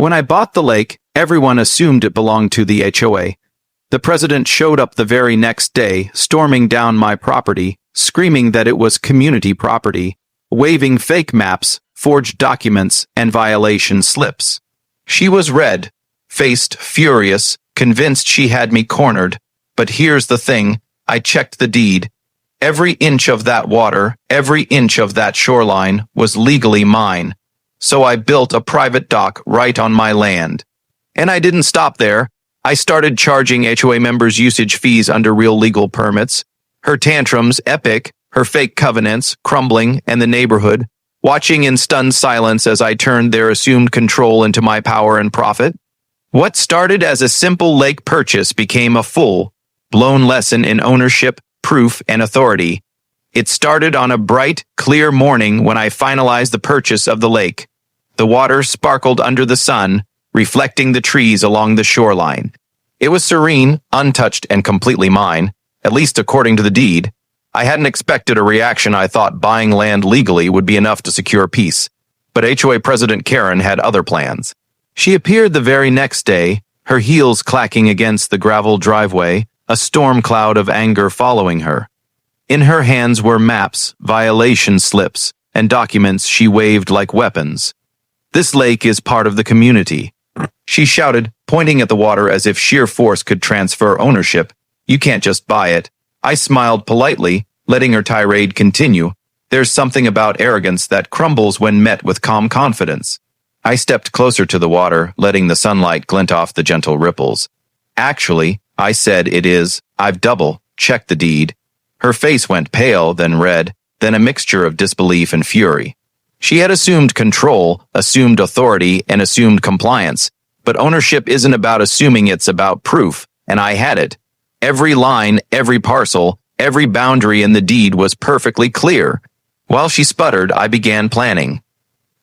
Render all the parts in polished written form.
When I bought the lake, everyone assumed it belonged to the HOA. The president showed up the very next day, storming down my property, screaming that it was community property, waving fake maps, forged documents, and violation slips. She was red, faced, furious, convinced she had me cornered. But here's the thing, I checked the deed. Every inch of that water, every inch of that shoreline was legally mine. So I built a private dock right on my land. And I didn't stop there. I started charging HOA members usage fees under real legal permits. Her tantrums, epic, her fake covenants, crumbling, and the neighborhood, watching in stunned silence as I turned their assumed control into my power and profit. What started as a simple lake purchase became a full-blown lesson in ownership, proof, and authority. It started on a bright, clear morning when I finalized the purchase of the lake. The water sparkled under the sun, reflecting the trees along the shoreline. It was serene, untouched, and completely mine, at least according to the deed. I hadn't expected a reaction. I thought buying land legally would be enough to secure peace. But HOA President Karen had other plans. She appeared the very next day, her heels clacking against the gravel driveway, a storm cloud of anger following her. In her hands were maps, violation slips, and documents she waved like weapons. "This lake is part of the community," she shouted, pointing at the water as if sheer force could transfer ownership. "You can't just buy it." I smiled politely, letting her tirade continue. There's something about arrogance that crumbles when met with calm confidence. I stepped closer to the water, letting the sunlight glint off the gentle ripples. "Actually," I said, "it is. I've double-checked the deed." Her face went pale, then red, then a mixture of disbelief and fury. She had assumed control, assumed authority, and assumed compliance. But ownership isn't about assuming, it's about proof, and I had it. Every line, every parcel, every boundary in the deed was perfectly clear. While she sputtered, I began planning.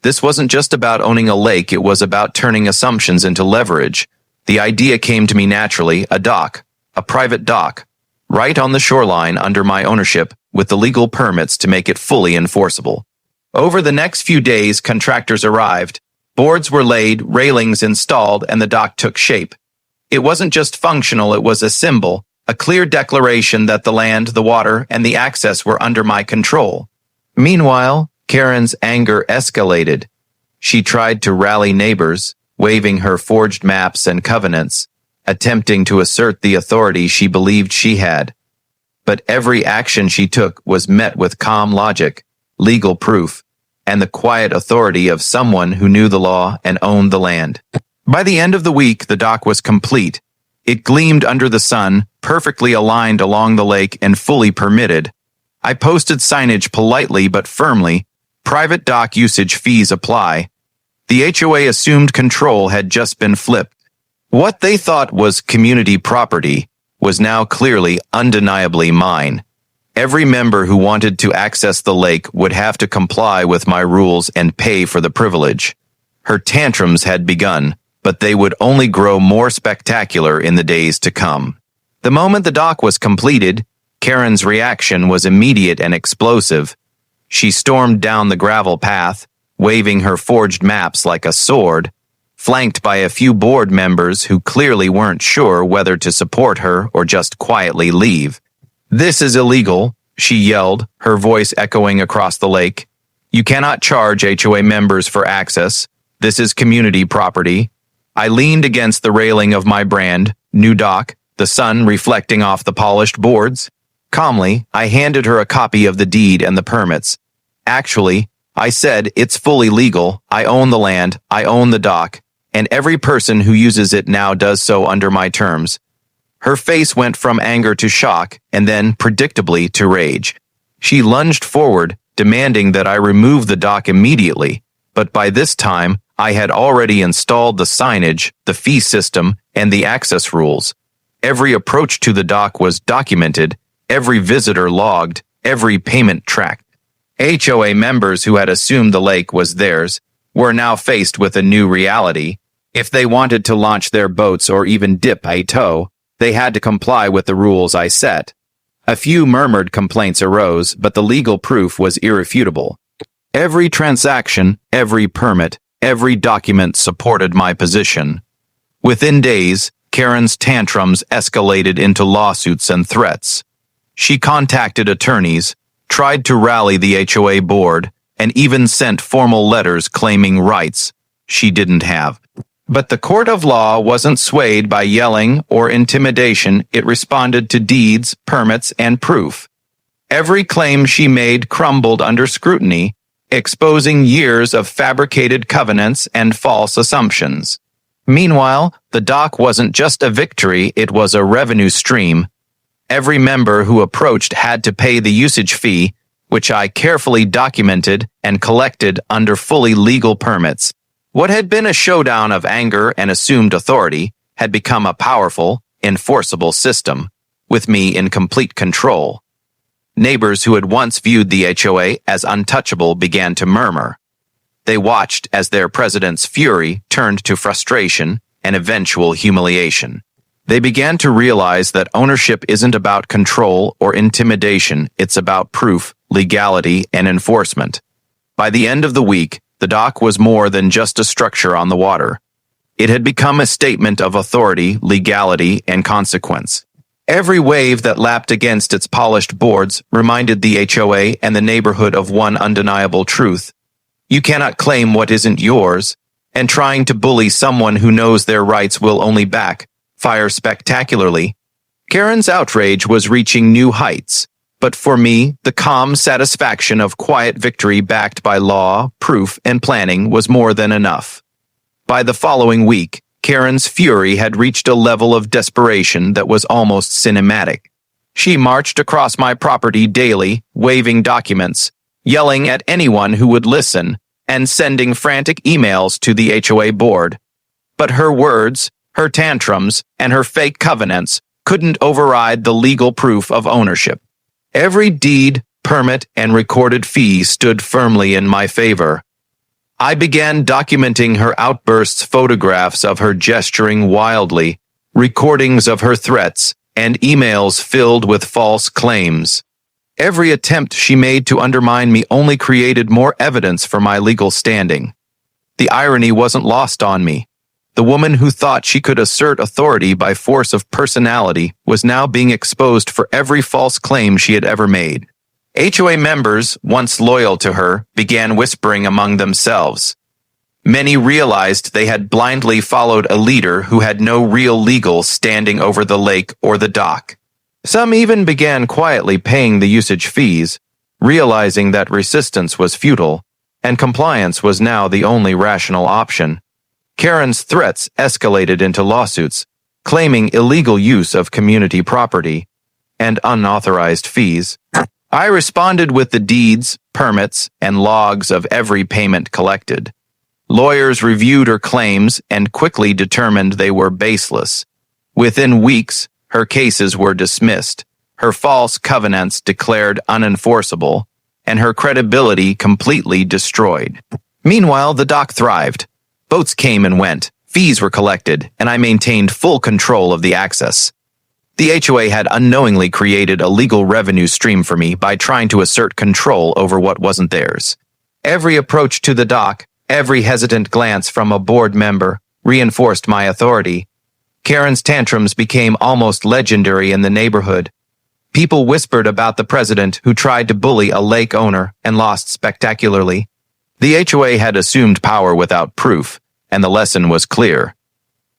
This wasn't just about owning a lake, it was about turning assumptions into leverage. The idea came to me naturally, a dock, a private dock, right on the shoreline under my ownership, with the legal permits to make it fully enforceable. Over the next few days, contractors arrived. Boards were laid, railings installed, and the dock took shape. It wasn't just functional, it was a symbol, a clear declaration that the land, the water, and the access were under my control. Meanwhile, Karen's anger escalated. She tried to rally neighbors, waving her forged maps and covenants, attempting to assert the authority she believed she had. But every action she took was met with calm logic, legal proof, and the quiet authority of someone who knew the law and owned the land. By the end of the week, the dock was complete. It gleamed under the sun, perfectly aligned along the lake and fully permitted. I posted signage politely but firmly, "Private dock usage fees apply." The HOA assumed control had just been flipped. What they thought was community property was now clearly, undeniably mine. Every member who wanted to access the lake would have to comply with my rules and pay for the privilege. Her tantrums had begun, but they would only grow more spectacular in the days to come. The moment the dock was completed, Karen's reaction was immediate and explosive. She stormed down the gravel path, waving her forged maps like a sword, flanked by a few board members who clearly weren't sure whether to support her or just quietly leave. "This is illegal," she yelled, her voice echoing across the lake. "You cannot charge HOA members for access. This is community property." I leaned against the railing of my brand new dock, the sun reflecting off the polished boards. Calmly, I handed her a copy of the deed and the permits. "Actually," I said, "it's fully legal. I own the land, I own the dock, and every person who uses it now does so under my terms." Her face went from anger to shock, and then, predictably, to rage. She lunged forward, demanding that I remove the dock immediately, but by this time, I had already installed the signage, the fee system, and the access rules. Every approach to the dock was documented, every visitor logged, every payment tracked. HOA members who had assumed the lake was theirs were now faced with a new reality. If they wanted to launch their boats or even dip a toe, they had to comply with the rules I set. A few murmured complaints arose, but the legal proof was irrefutable. Every transaction, every permit, Every document supported my position. Within days, Karen's tantrums escalated into lawsuits and threats. She contacted attorneys, tried to rally the HOA board, and even sent formal letters claiming rights she didn't have. But the court of law wasn't swayed by yelling or intimidation. It responded to deeds, permits, and proof. Every claim she made crumbled under scrutiny, exposing years of fabricated covenants and false assumptions. Meanwhile, the dock wasn't just a victory, it was a revenue stream. Every member who approached had to pay the usage fee, which I carefully documented and collected under fully legal permits. What had been a showdown of anger and assumed authority had become a powerful, enforceable system, with me in complete control. Neighbors who had once viewed the HOA as untouchable began to murmur. They watched as their president's fury turned to frustration and eventual humiliation. They began to realize that ownership isn't about control or intimidation, it's about proof, legality, and enforcement. By the end of the week, the dock was more than just a structure on the water. It had become a statement of authority, legality, and consequence. Every wave that lapped against its polished boards reminded the HOA and the neighborhood of one undeniable truth. You cannot claim what isn't yours, and trying to bully someone who knows their rights will only backfire spectacularly. Karen's outrage was reaching new heights, but for me, the calm satisfaction of quiet victory backed by law, proof, and planning was more than enough. By the following week, Karen's fury had reached a level of desperation that was almost cinematic. She marched across my property daily, waving documents, yelling at anyone who would listen, and sending frantic emails to the HOA board. But her words, her tantrums, and her fake covenants couldn't override the legal proof of ownership. Every deed, permit, and recorded fee stood firmly in my favor. I began documenting her outbursts, photographs of her gesturing wildly, recordings of her threats, and emails filled with false claims. Every attempt she made to undermine me only created more evidence for my legal standing. The irony wasn't lost on me. The woman who thought she could assert authority by force of personality was now being exposed for every false claim she had ever made. HOA members, once loyal to her, began whispering among themselves. Many realized they had blindly followed a leader who had no real legal standing over the lake or the dock. Some even began quietly paying the usage fees, realizing that resistance was futile, and compliance was now the only rational option. Karen's threats escalated into lawsuits, claiming illegal use of community property and unauthorized fees. I responded with the deeds, permits, and logs of every payment collected. Lawyers reviewed her claims and quickly determined they were baseless. Within weeks, her cases were dismissed, her false covenants declared unenforceable, and her credibility completely destroyed. Meanwhile, the dock thrived. Boats came and went, fees were collected, and I maintained full control of the access. The HOA had unknowingly created a legal revenue stream for me by trying to assert control over what wasn't theirs. Every approach to the dock, every hesitant glance from a board member, reinforced my authority. Karen's tantrums became almost legendary in the neighborhood. People whispered about the president who tried to bully a lake owner and lost spectacularly. The HOA had assumed power without proof, and the lesson was clear.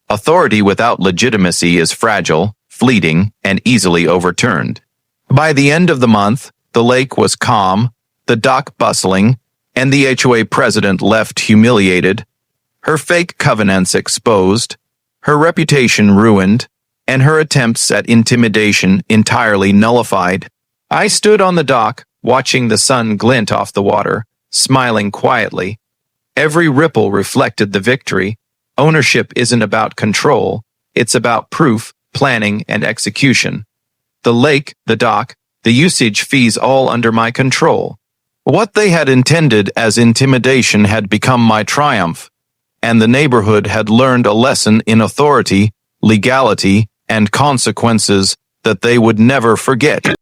Authority without legitimacy is fragile, fleeting, and easily overturned. By the end of the month, the lake was calm, the dock bustling, and the HOA president left humiliated, her fake covenants exposed, her reputation ruined, and her attempts at intimidation entirely nullified. I stood on the dock, watching the sun glint off the water, smiling quietly. Every ripple reflected the victory. Ownership isn't about control, it's about proof, planning, and execution. The lake, the dock, the usage fees all under my control. What they had intended as intimidation had become my triumph, and the neighborhood had learned a lesson in authority, legality, and consequences that they would never forget.